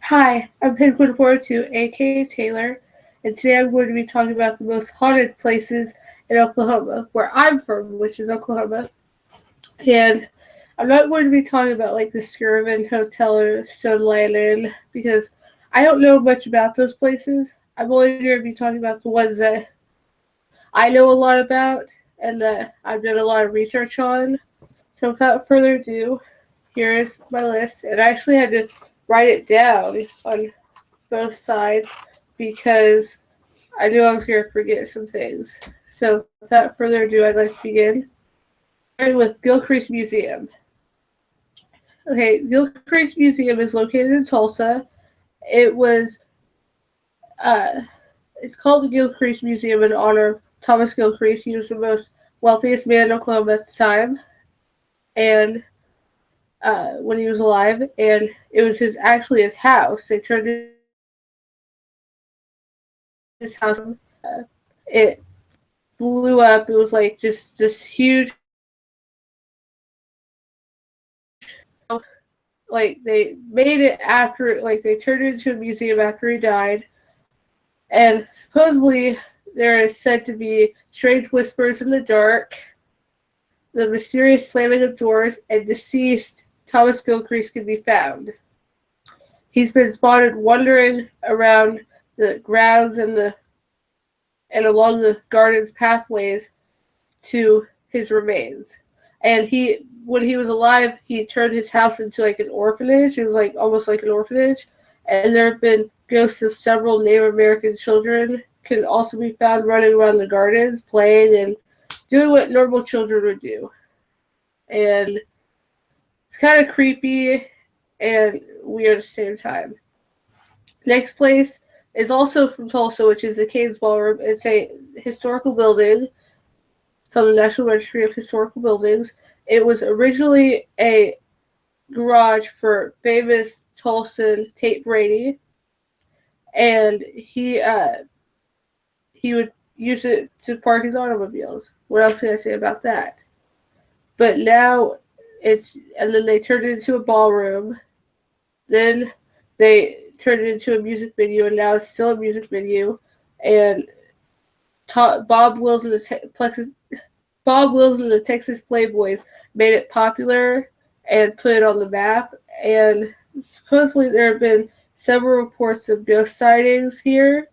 Hi, I'm Penguin 42, aka Taylor, and today I'm going to be talking about the most haunted places in Oklahoma, where I'm from, which is Oklahoma. And I'm not going to be talking about like the Skirvin Hotel or Stone Landing because I don't know much about those places. I'm only going to be talking about the ones that I know a lot about and that I've done a lot of research on. So without further ado, here is my list, and I actually had to write it down on both sides because I knew I was going to forget some things. So without further ado, I'd like to begin. Starting with Gilcrease Museum. Okay, Gilcrease Museum is located in Tulsa. It was, uh, it's called the Gilcrease Museum in honor of Thomas Gilcrease. He was the most wealthiest man in Oklahoma at the time, and when he was alive, and it was actually his house. They turned his house. It blew up. It was like just this huge, like they made it after, like they turned it into a museum after he died, and supposedly there is said to be strange whispers in the dark, the mysterious slamming of doors, and deceased Thomas Gilcrease can be found. He's been spotted wandering around the grounds and along the garden's pathways to his remains. And when he was alive, he turned his house into like an orphanage. It was like almost like an orphanage. And there have been ghosts of several Native American children can also be found running around the gardens, playing and doing what normal children would do. And it's kind of creepy and weird at the same time. Next place is also from Tulsa, which is the Cain's Ballroom. It's a historical building. It's on the National Registry of Historical Buildings. It was originally a garage for famous Tulsan Tate Brady, and he would use it to park his automobiles. What else can I say about that? But now and then they turned it into a ballroom. Then they turned it into a music venue, and now it's still a music venue. And Bob Wills and the Texas Playboys made it popular and put it on the map. And supposedly there have been several reports of ghost sightings here.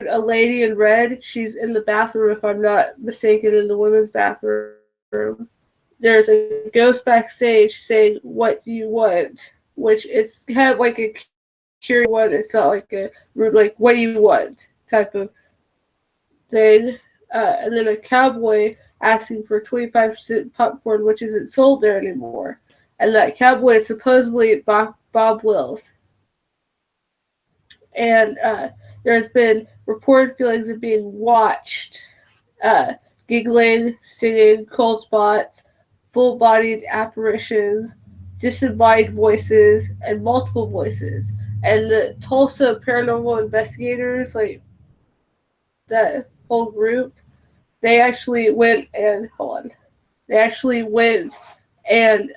A lady in red, she's in the bathroom, if I'm not mistaken, in the women's bathroom. There's a ghost backstage saying, "What do you want?" Which it's kind of like a curious one. It's not like a rude, like, "What do you want?" type of thing. And then a cowboy asking for 25% popcorn, which isn't sold there anymore. And that cowboy is supposedly Bob Wills. And there's been reported feelings of being watched, giggling, singing, cold spots, full-bodied apparitions, disembodied voices, and multiple voices. And the Tulsa paranormal investigators, like that whole group, they actually went and They actually went and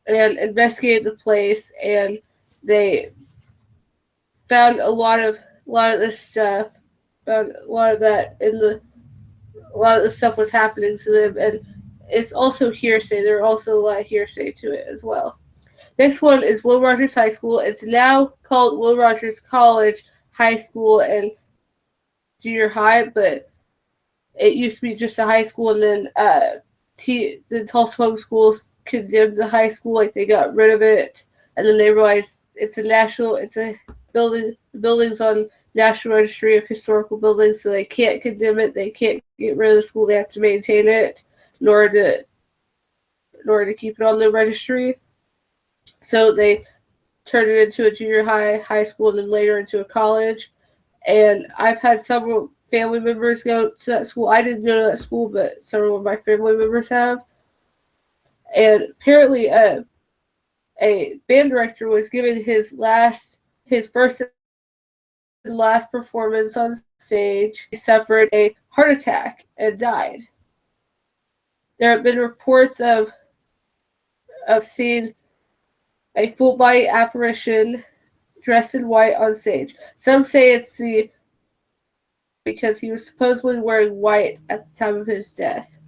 investigated the place, and they found a lot of this stuff. Found a lot of that a lot of the stuff was happening to them, and it's also hearsay. There's also a lot of hearsay to it as well. Next one is Will Rogers High School. It's now called Will Rogers College, High School, and Junior High, but it used to be just a high school, and then the Tulsa Public Schools condemned the high school, like they got rid of it, and then they realized it's a building. The building's on National Registry of Historical Buildings, so they can't condemn it. They can't get rid of the school. They have to maintain it in order to keep it on the registry. So they turned it into a junior high, high school, and then later into a college. And I've had several family members go to that school. I didn't go to that school, but several of my family members have. And apparently, a band director was giving his first and last performance on stage. He suffered a heart attack and died. There have been reports of seeing a full-body apparition dressed in white on stage. Some say it's because he was supposedly wearing white at the time of his death.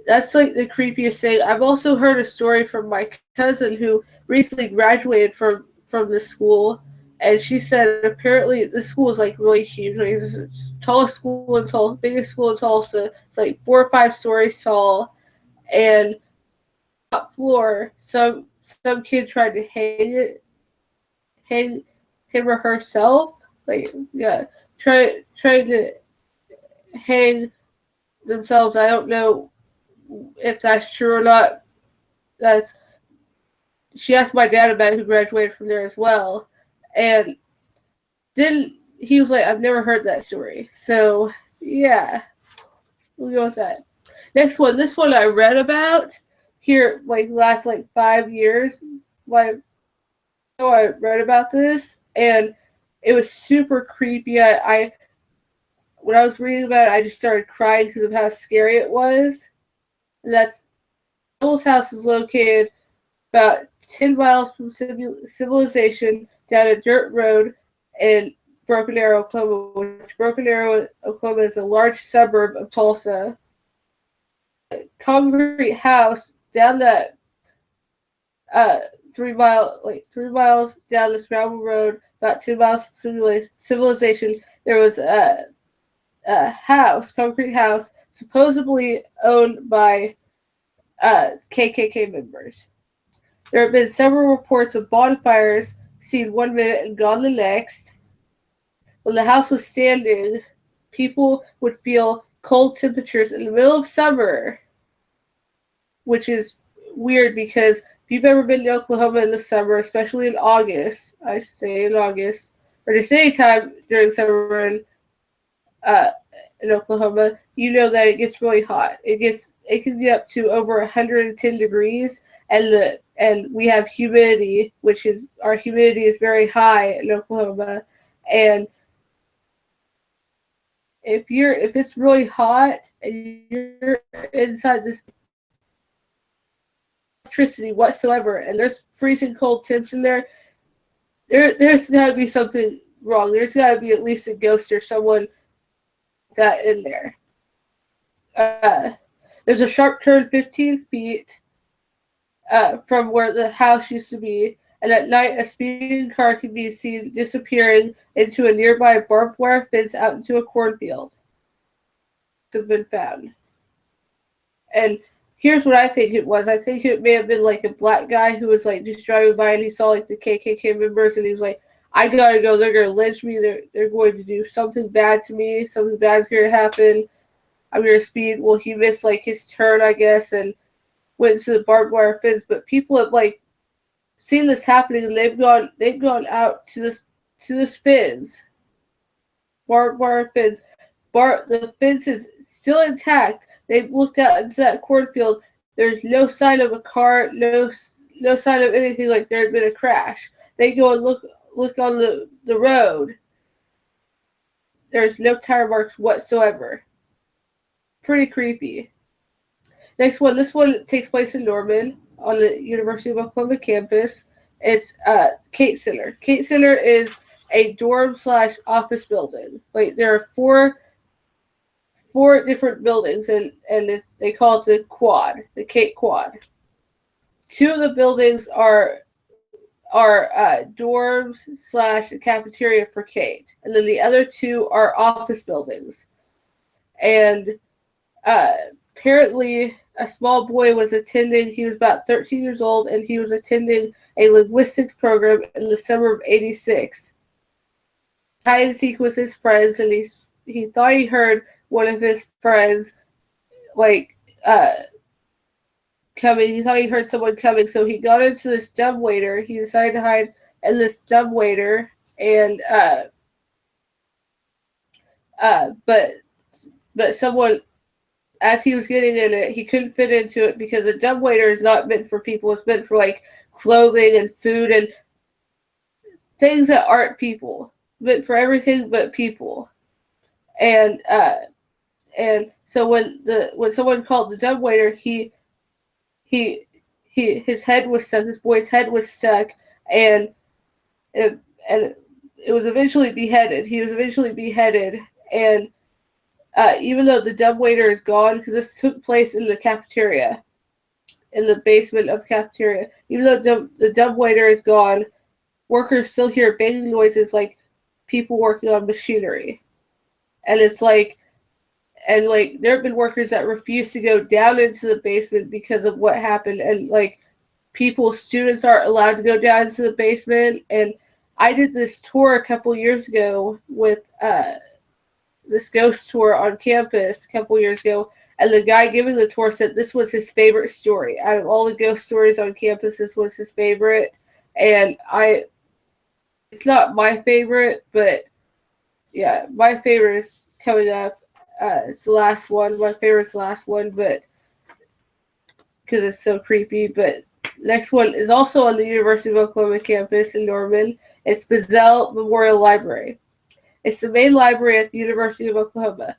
That's like the creepiest thing. I've also heard a story from my cousin who recently graduated from the school, and she said apparently the school is like really huge. Like it's the tallest school in Tulsa, biggest school in Tulsa. It's like 4 or 5 stories tall, and top floor, some kid tried to hang him or herself. Like yeah, trying to hang themselves. I don't know if that's true or not. She asked my dad about it, who graduated from there as well, and he was like, I've never heard that story. So yeah, we'll go with that. Next one, this one I read about here like last like 5 years. I read about this, and it was super creepy. I when I was reading about it, I just started crying because of how scary it was. And that's Bill's house is located about 10 miles from civilization down a dirt road in Broken Arrow, Oklahoma, which Broken Arrow, Oklahoma is a large suburb of Tulsa. A concrete house down that 3 miles down this gravel road, about 2 miles from civilization, there was a concrete house, supposedly owned by KKK members. There have been several reports of bonfires seen 1 minute and gone the next. When the house was standing, people would feel cold temperatures in the middle of summer, which is weird because if you've ever been to Oklahoma in the summer, especially in August, I should say in August, or just any time during summer in Oklahoma, you know that it gets really hot. It can get up to over 110 degrees, and we have humidity, our humidity is very high in Oklahoma, and if it's really hot and you're inside this electricity whatsoever, and there's freezing cold temps in there's got to be something wrong. There's got to be at least a ghost or someone that in there. There's a sharp turn 15 feet from where the house used to be, and at night a speeding car can be seen disappearing into a nearby barbed wire fence out into a cornfield. Have been found. And here's what I think it was. I think it may have been like a black guy who was like just driving by and he saw like the KKK members and he was like, I gotta go, they're gonna lynch me, they're going to do something bad to me, something bad's gonna happen, I'm gonna speed. Well, he missed like his turn, I guess, and went into the barbed wire fence. But people have like seen this happening and they've gone out to this fence. Barbed wire fence. The fence is still intact. They've looked out into that cornfield. There's no sign of a car, no sign of anything like there had been a crash. They go and look on the road. There's no tire marks whatsoever. Pretty creepy. Next one. This one takes place in Norman on the University of Oklahoma campus. It's Kate Center. Kate Center is a dorm/office building. Like there are four different buildings, and they call it the Kate Quad. 2 of the buildings are dorms / a cafeteria for Kate, and then the other 2 are office buildings. And apparently a small boy was attending, he was about 13 years old, and he was attending a linguistics program in the summer of '86. Hide and seek with his friends, and he thought he heard one of his friends like coming. He thought he heard someone coming, so he got into this dumbwaiter. He decided to hide in this dumbwaiter, and but someone, as he was getting in it, he couldn't fit into it because a dumbwaiter is not meant for people. It's meant for like clothing and food and things that aren't people. Meant for everything but people. And so when someone called the dumbwaiter, he his head was stuck. This boy's head was stuck, and it was eventually beheaded. He was eventually beheaded, and even though the dumbwaiter is gone, because this took place in the cafeteria, in the basement of the cafeteria. Even though the dumbwaiter is gone, workers still hear banging noises like people working on machinery. And it's like, and like there have been workers that refuse to go down into the basement because of what happened. And like students aren't allowed to go down into the basement. And I did this tour a couple years ago with this ghost tour on campus a couple years ago. And the guy giving the tour said this was his favorite story. Out of all the ghost stories on campus, this was his favorite. And it's not my favorite, but yeah, my favorite is coming up. It's the last one. My favorite's the last one, but because it's so creepy. But next one is also on the University of Oklahoma campus in Norman. It's Bizzell Memorial Library. It's the main library at the University of Oklahoma.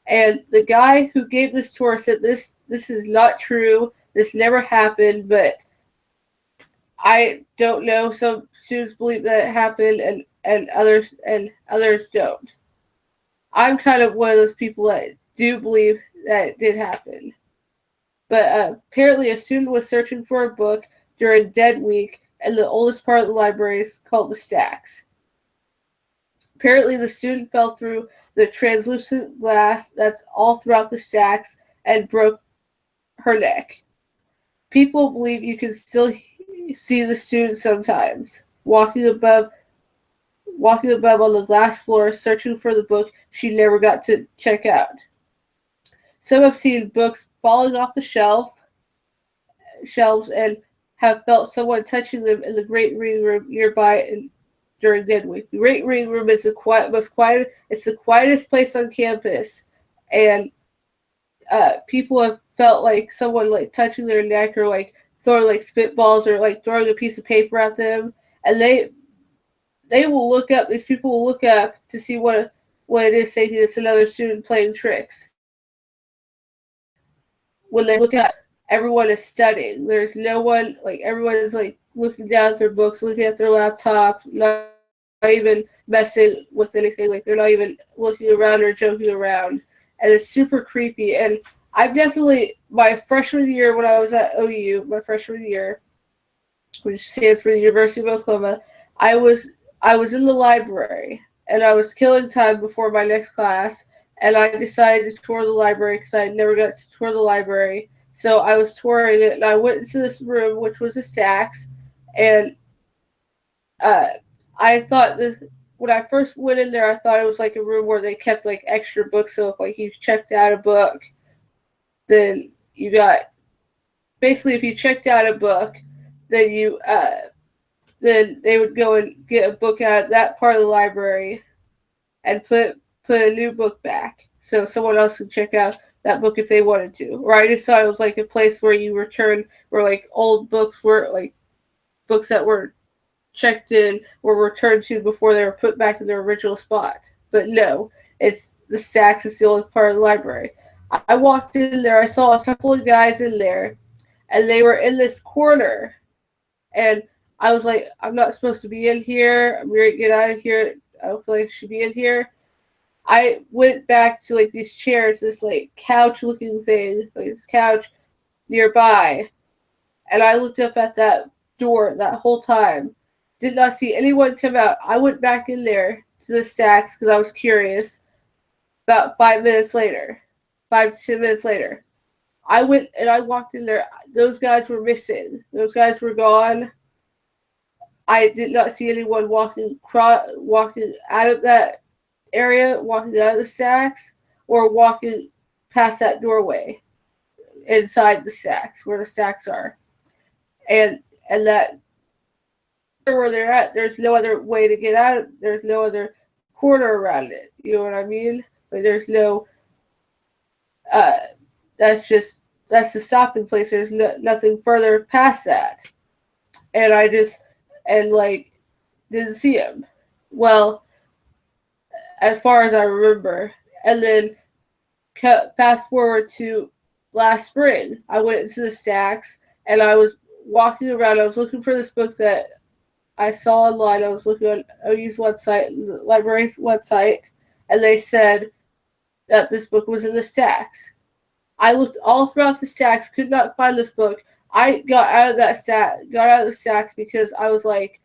And the guy who gave this tour said this is not true. This never happened, but I don't know. Some students believe that it happened, and others don't. I'm kind of one of those people that do believe that it did happen. But apparently a student was searching for a book during Dead Week, and the oldest part of the library is called the stacks. Apparently the student fell through the translucent glass that's all throughout the stacks and broke her neck. People believe you can still see the student sometimes, walking above on the glass floor, searching for the book she never got to check out. Some have seen books falling off the shelves and have felt someone touching them in the great reading room nearby during Dead Week. The great reading room is the quietest place on campus, and people have felt like someone like touching their neck or like throwing like spitballs or like throwing a piece of paper at them, and they will look up. These people will look up to see what it is, thinking it's another student playing tricks. When they look up, everyone is studying. There's no one, like everyone is like looking down at their books, looking at their laptops, not even messing with anything. Like they're not even looking around or joking around, and it's super creepy. And I've definitely, my freshman year when I was at OU, which stands for the University of Oklahoma, I was in the library, and I was killing time before my next class, and I decided to tour the library because I never got to tour the library. So I was touring it, and I went into this room, which was the stacks, and I thought when I first went in there, I thought it was like a room where they kept like extra books. So if like you checked out a book, then you got, basically if you checked out a book, then you then they would go and get a book out of that part of the library and put a new book back, so someone else could check out that book if they wanted to. Or I just thought it was like a place where you return, where like old books were, like books that were checked in were returned to before they were put back in their original spot. But no, it's the stacks is the old part of the library. I walked in there, I saw a couple of guys in there, and they were in this corner, and I was like, I'm not supposed to be in here. I'm going to get out of here. I don't feel like I should be in here. I went back to like these chairs, this like couch looking thing, like this couch nearby, and I looked up at that door that whole time. Did not see anyone come out. I went back in there to the stacks because I was curious. About 5 minutes later, 5 to 10 minutes later, I went and I walked in there. Those guys were missing. Those guys were gone. I did not see anyone walking out of that area, walking out of the stacks, or walking past that doorway inside the stacks, where the stacks are. And that where they're at, there's no other way to get out. There's no other corner around it. You know what I mean? Like there's no. That's the stopping place. There's nothing further past that. And I just didn't see him. Well, as far as I remember. And then fast forward to last spring, I went into the stacks, and I was walking around. I was looking for this book that I saw online. I was looking on OU's website, the library's website, and they said that this book was in the stacks. I looked all throughout the stacks, could not find this book. I got out of the stacks because I was like,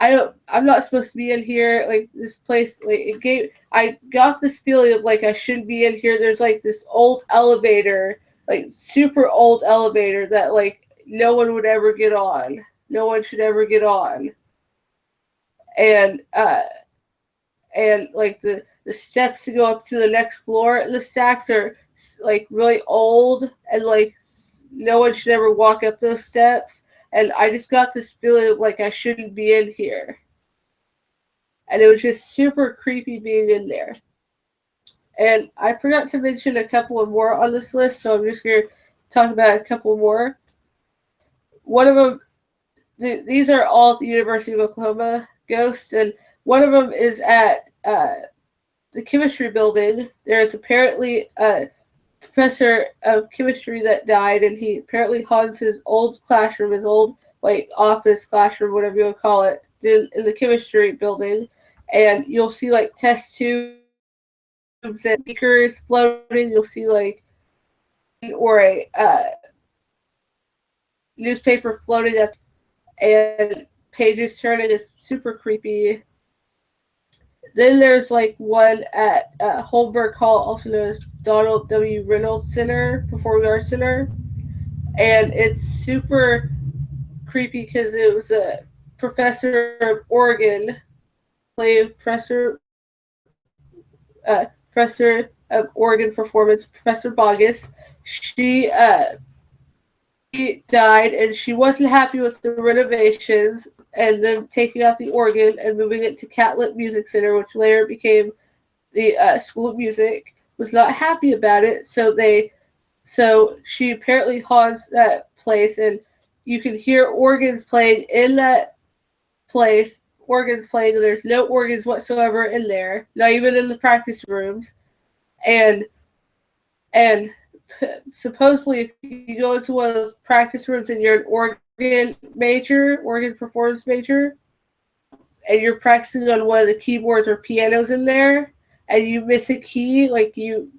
I'm not supposed to be in here. Like, this place, like, I got this feeling of like I shouldn't be in here. There's like this old elevator, like super old elevator that like no one would ever get on. No one should ever get on. And like the steps to go up to the next floor, the stacks are like really old, and like no one should ever walk up those steps. And I just got this feeling of like I shouldn't be in here. And it was just super creepy being in there. And I forgot to mention a couple of more on this list, so I'm just going to talk about a couple more. One of them, these are all at the University of Oklahoma ghosts, and one of them is at the chemistry building. There is apparently a professor of chemistry that died, and he apparently haunts his old classroom, his old like office classroom, whatever you want to call it, in the chemistry building. And you'll see like test tubes and beakers floating. You'll see like or a newspaper floating up, and pages turning. Is super creepy. Then there's like one at Holberg Hall, also known as Donald W. Reynolds Center, Performing Arts Center. And it's super creepy because it was a professor of organ, professor of organ performance, Professor Bogus. She died, and she wasn't happy with the renovations and them taking out the organ and moving it to Catlett Music Center, which later became the School of Music. Was not happy about it, so she apparently haunts that place, and you can hear organs playing in that place. Organs playing, and there's no organs whatsoever in there, not even in the practice rooms, and supposedly if you go into one of those practice rooms and you're an organ performance major, and you're practicing on one of the keyboards or pianos in there, and you miss a key, like you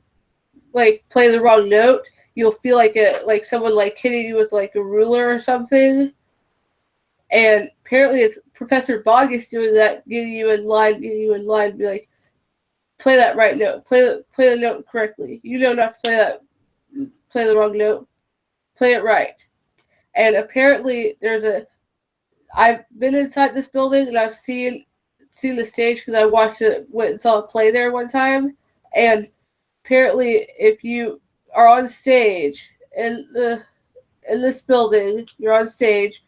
like play the wrong note, you'll feel like someone like hitting you with like a ruler or something. And apparently it's Professor Bogus doing that, getting you in line, be like, play that right note, play the note correctly. You know not to play the wrong note, play it right. And apparently I've been inside this building, and I've seen the stage because I went and saw it play there one time. And apparently if you are on stage in this building, you're on stage.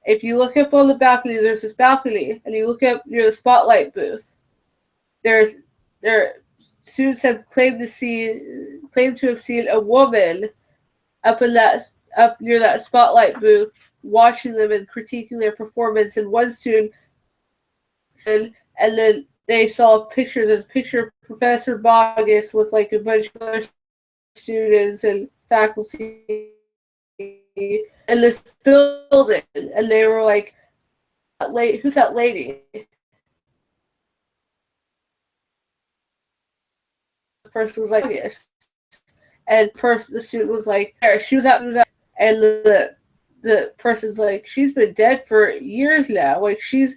If you look up on the balcony, there's this balcony, and you look up near the spotlight booth. Students have claimed to have seen a woman up near that spotlight booth, watching them and critiquing their performance. And one student, and then they saw a picture. There's a picture of Professor Bogus with like a bunch of other students and faculty in this building, and they were like, "Who's that lady?" The person was like, "Yes," and the student was like, "She was out," and the person's like, "She's been dead for years now. Like she's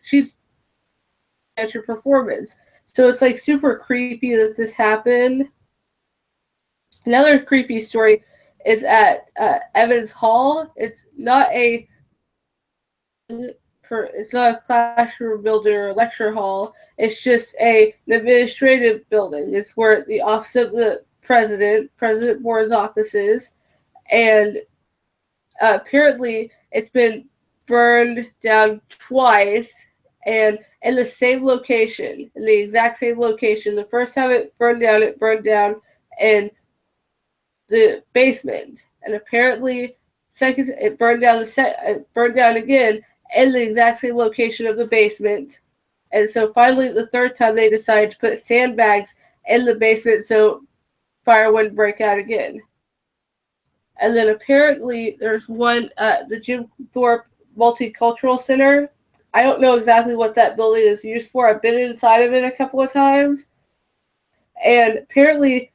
at your performance." So it's like super creepy that this happened. Another creepy story is at Evans Hall. It's not a classroom building or a lecture hall. It's just an administrative building. It's where the office of the President Moore's office is. And apparently it's been burned down twice, and in the same location, in the exact same location. The first time it burned down in the basement, and apparently it burned down again in the exact same location of the basement. And so finally, the third time, they decided to put sandbags in the basement so fire wouldn't break out again. And then apparently there's one at the Jim Thorpe Multicultural Center. I don't know exactly what that building is used for. I've been inside of it a couple of times. And apparently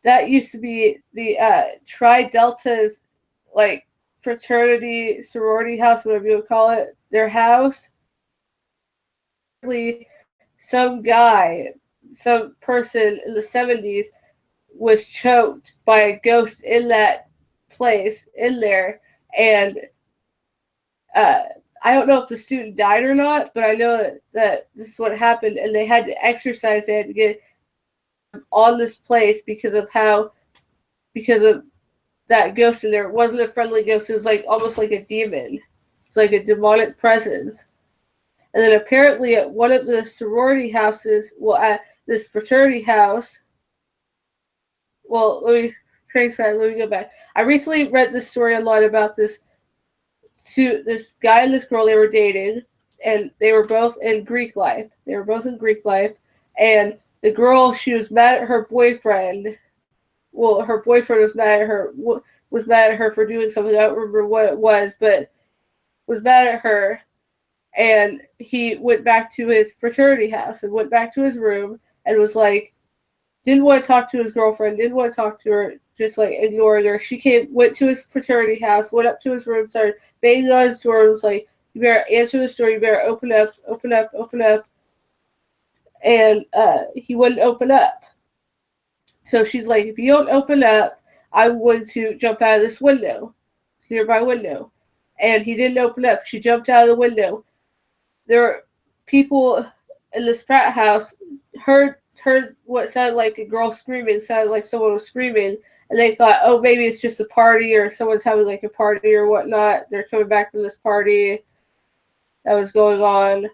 that used to be the Tri Delta's like fraternity, sorority house, whatever you would call it, their house. Some guy, some person in the 70s was choked by a ghost in that place, in there. And I don't know if the student died or not, but I know that this is what happened. And they had to exorcise, they had to get on this place because of that ghost in there. It wasn't a friendly ghost, it was like almost like a demon. It's like a demonic presence. And then apparently at one of the sorority houses, well, at this fraternity house, well, let me go back. I recently read this story online about this guy and this girl they were dating, and they were both in Greek life. And the girl, she was mad at her boyfriend. Well, her boyfriend was mad at her for doing something. I don't remember what it was, but was mad at her. And he went back to his fraternity house and went back to his room and was like, didn't want to talk to his girlfriend, didn't want to talk to her, just like ignoring her. She went to his fraternity house, went up to his room, started banging on his door, and was like, you better answer the door, you better open up. And he wouldn't open up. So she's like, if you don't open up, I'm going to jump out of this nearby window. And he didn't open up. She jumped out of the window. There were people in this frat house heard what sounded like a girl screaming, sounded like someone was screaming, and they thought, oh, maybe it's just a party or someone's having like a party or whatnot. They're coming back from this party that was going on,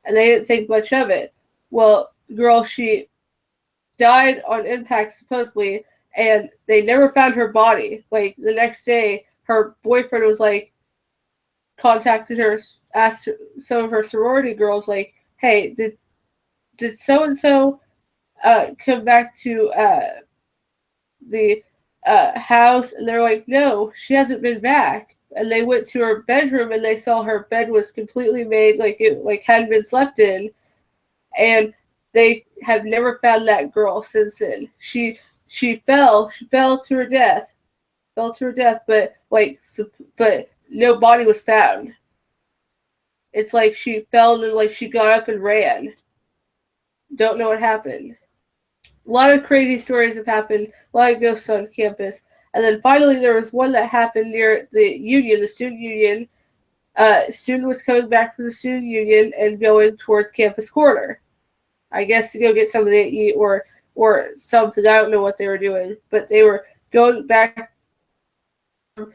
and they didn't think much of it. Well, the girl, she died on impact supposedly, and they never found her body. Like the next day, her boyfriend was like, contacted her, asked some of her sorority girls, like, hey, did so-and-so come back to the house? And they're like, no, she hasn't been back. And they went to her bedroom and they saw her bed was completely made, like it like hadn't been slept in. And they have never found that girl since then. She fell to her death, but no body was found. It's like she fell and then like she got up and ran. Don't know what happened. A lot of crazy stories have happened. A lot of ghosts on campus. And then finally there was one that happened near the union, the student union. Student was coming back from the student union and going towards campus corner. I guess to go get something to eat or something. I don't know what they were doing. But they were going back from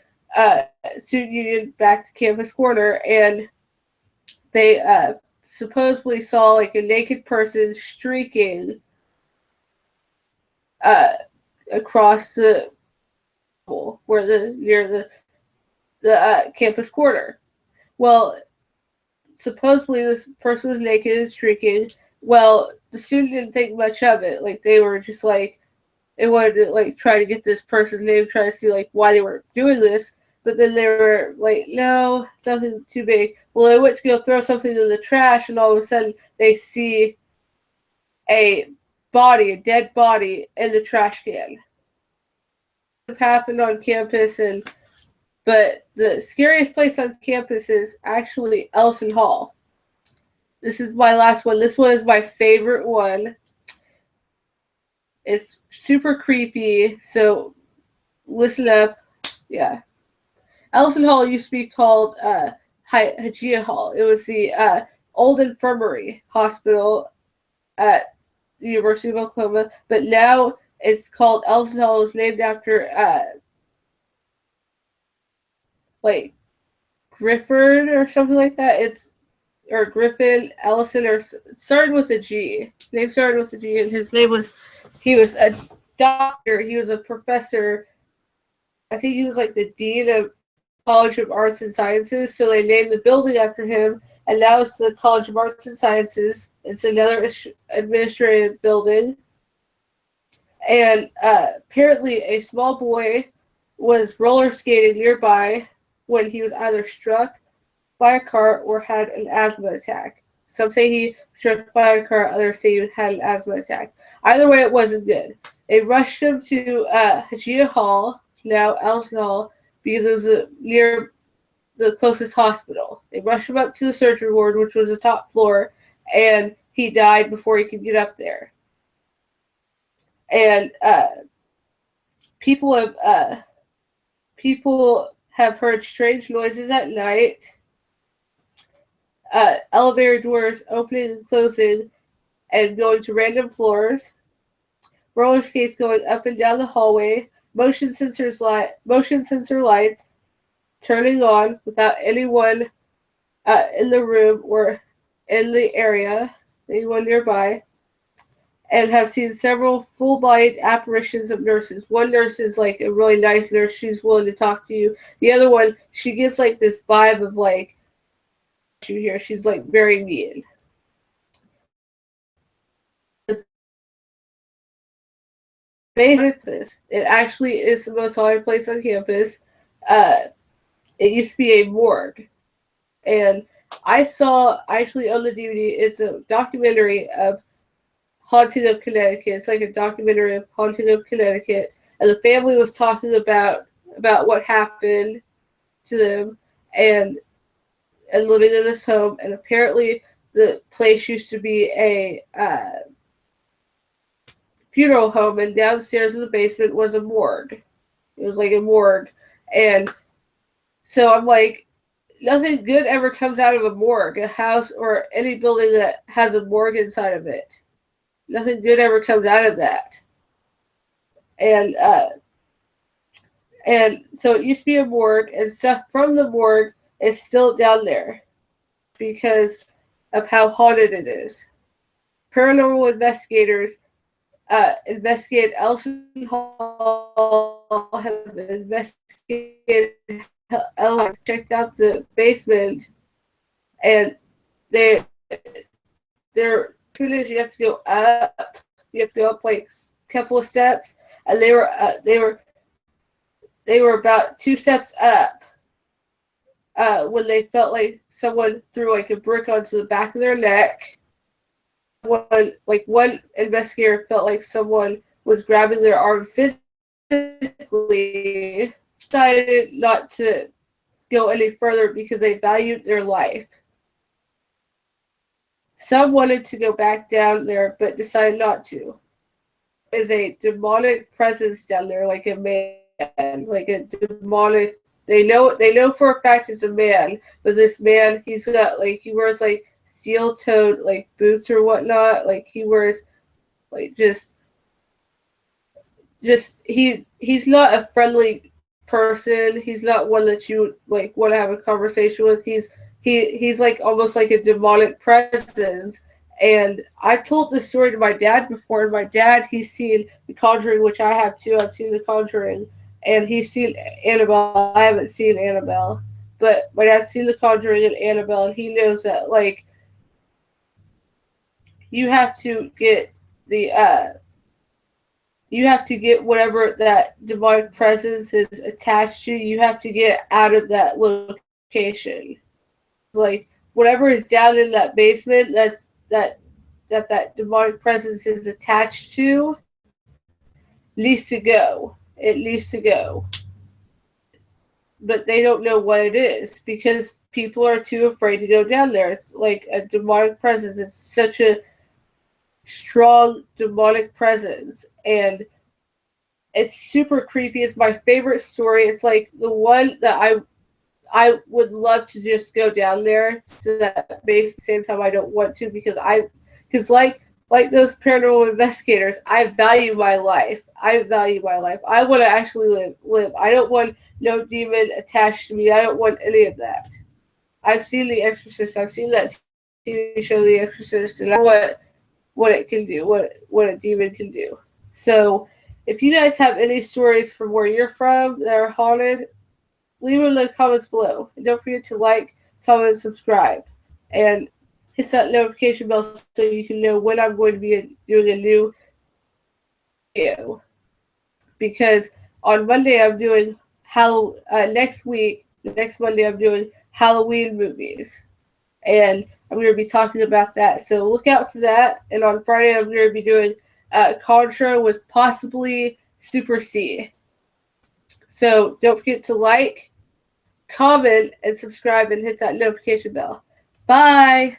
student union back to campus corner, and they supposedly saw like a naked person streaking across the near the campus corner. Well, supposedly this person was naked and streaking. Well, the student didn't think much of it. Like they were just like, they wanted to like try to get this person's name, try to see like why they were doing this. But then they were like, no, nothing too big. Well, they went to go throw something in the trash, and all of a sudden they see a dead body in the trash can. It happened on campus, but the scariest place on campus is actually Allison Hall. This is my last one. This one is my favorite one. It's super creepy, so listen up. Yeah. Allison Hall used to be called Hygeia Hall. It was the old infirmary hospital at the University of Oklahoma, but now it's called Allison Hall. It was named after like Grifford or something like that. Or Griffin, Allison, or started with a G. His name started with a G, and he was a doctor. He was a professor. I think he was like the dean of College of Arts and Sciences, so they named the building after him, and now it's the College of Arts and Sciences. It's another administrative building. And apparently a small boy was roller skating nearby when he was either struck by a car or had an asthma attack. Some say he was struck by a car, others say he had an asthma attack. Either way, it wasn't good. They rushed him to Hajia Hall, now Allison Hall, because it was near the closest hospital. They rushed him up to the surgery ward, which was the top floor, and he died before he could get up there. And people have heard strange noises at night, elevator doors opening and closing and going to random floors, roller skates going up and down the hallway, motion sensor lights turning on without anyone in the room or in the area, anyone nearby, and have seen several full-bodied apparitions of nurses. One nurse is like a really nice nurse. She's willing to talk to you. The other one, she gives like this vibe of like, you hear, she's like very mean. It actually is the most haunted place on campus. It used to be a morgue. And I saw, actually on the DVD, it's a documentary of Haunting of Connecticut. It's like a documentary of Haunting of Connecticut. And the family was talking about what happened to them and living in this home. And apparently the place used to be a funeral home, and downstairs in the basement was a morgue. It was like a morgue. And so I'm like, nothing good ever comes out of a morgue, a house, or any building that has a morgue inside of it. Nothing good ever comes out of that. And so it used to be a morgue, and stuff from the morgue is still down there because of how haunted it is. Paranormal investigators investigated Allison Hall, have investigated, checked out the basement, and they're truly, you have to go up. You have to go up like a couple of steps, and they were about 2 steps up when they felt like someone threw like a brick onto the back of their neck. One investigator felt like someone was grabbing their arm physically. Decided not to go any further because they valued their life. Some wanted to go back down there, but decided not to. There's a demonic presence down there, like a man, like a demonic. They know for a fact it's a man, but this man, he wears like steel-toed like boots or whatnot. Like he wears like just he's not a friendly person. He's not one that you like want to have a conversation with. He's like almost like a demonic presence. And I've told this story to my dad before, and my dad, he's seen The Conjuring, which I have too. I've seen The Conjuring, and he's seen Annabelle. I haven't seen Annabelle, but my dad's seen The Conjuring and Annabelle, and he knows that like you have to get whatever that demonic presence is attached to. You have to get out of that location. Like whatever is down in that basement, that demonic presence is attached to, needs to go. It needs to go. But they don't know what it is because people are too afraid to go down there. It's like a demonic presence. It's such a strong demonic presence, and it's super creepy. It's my favorite story. It's like the one that I would love to just go down there to that base at the same time I don't want to because like those paranormal investigators, I value my life. I want to actually live. I don't want no demon attached to me. I don't want any of that. I've seen The Exorcist. I've seen that TV show, The Exorcist, and I know what it can do, what a demon can do. So if you guys have any stories from where you're from that are haunted, leave them in the comments below. And don't forget to like, comment, and subscribe. And hit that notification bell so you can know when I'm going to be doing a new video. Because on Monday I'm doing next week, next Monday, I'm doing Halloween movies. And I'm going to be talking about that. So look out for that. And on Friday, I'm going to be doing Contra with possibly Super C. So don't forget to like, comment, and subscribe, and hit that notification bell. Bye!